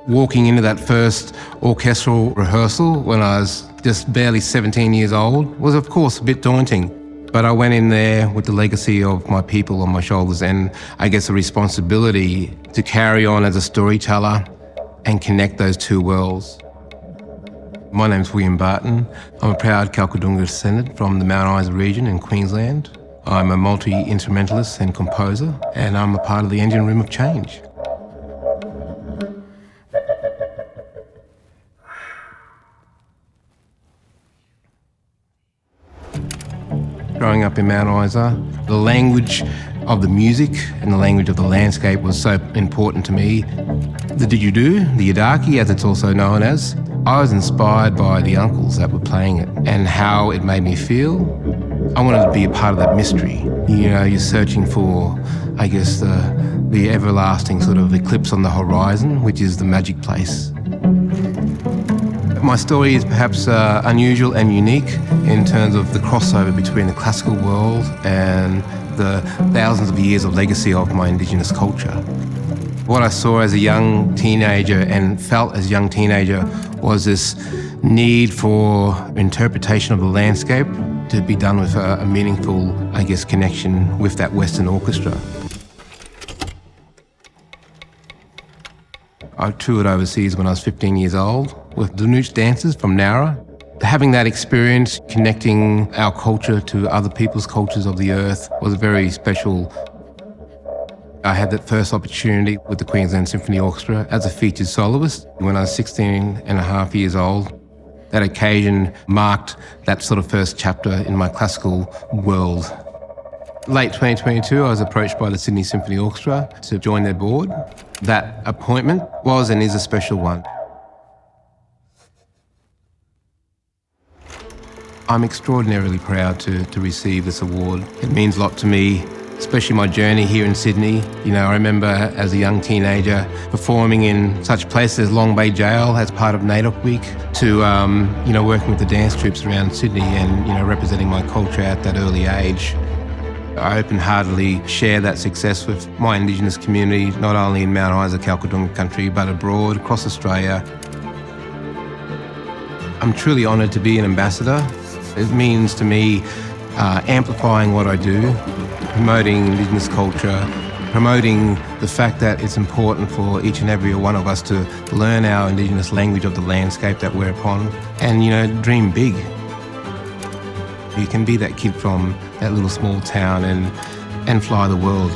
Walking into that first orchestral rehearsal when I was just barely 17 years old was, of course, a bit daunting. But I went in there with the legacy of my people on my shoulders and I guess a responsibility to carry on as a storyteller and connect those two worlds. My name's William Barton. I'm a proud Kalkadunga descendant from the Mount Isa region in Queensland. I'm a multi-instrumentalist and composer, and I'm a part of the engine room of change. Growing up in Mount Isa, the language of the music and the language of the landscape was so important to me. The didgeridoo, the yidaki as it's also known as, I was inspired by the uncles that were playing it and how it made me feel. I wanted to be a part of that mystery. You know, you're searching for, I guess, the everlasting sort of eclipse on the horizon, which is the magic place. My story is perhaps unusual and unique in terms of the crossover between the classical world and the thousands of years of legacy of my Indigenous culture. What I saw as a young teenager and felt as a young teenager was this need for interpretation of the landscape to be done with a meaningful, I guess, connection with that Western orchestra. I toured overseas when I was 15 years old with the Nooch dancers from Nowra. Having that experience, connecting our culture to other people's cultures of the earth was very special. I had that first opportunity with the Queensland Symphony Orchestra as a featured soloist when I was 16 and a half years old. That occasion marked that sort of first chapter in my classical world. Late 2022, I was approached by the Sydney Symphony Orchestra to join their board. That appointment was and is a special one. I'm extraordinarily proud to receive this award. It means a lot to me, especially my journey here in Sydney. You know, I remember as a young teenager performing in such places as Long Bay Jail as part of NAIDOC Week to, working with the dance troops around Sydney and, representing my culture at that early age. I open-heartedly share that success with my Indigenous community, not only in Mount Isa, Kalkadunga country, but abroad, across Australia. I'm truly honoured to be an ambassador. It means to me amplifying what I do, promoting Indigenous culture, promoting the fact that it's important for each and every one of us to learn our Indigenous language of the landscape that we're upon and, dream big. You can be that kid from that little small town and fly the world,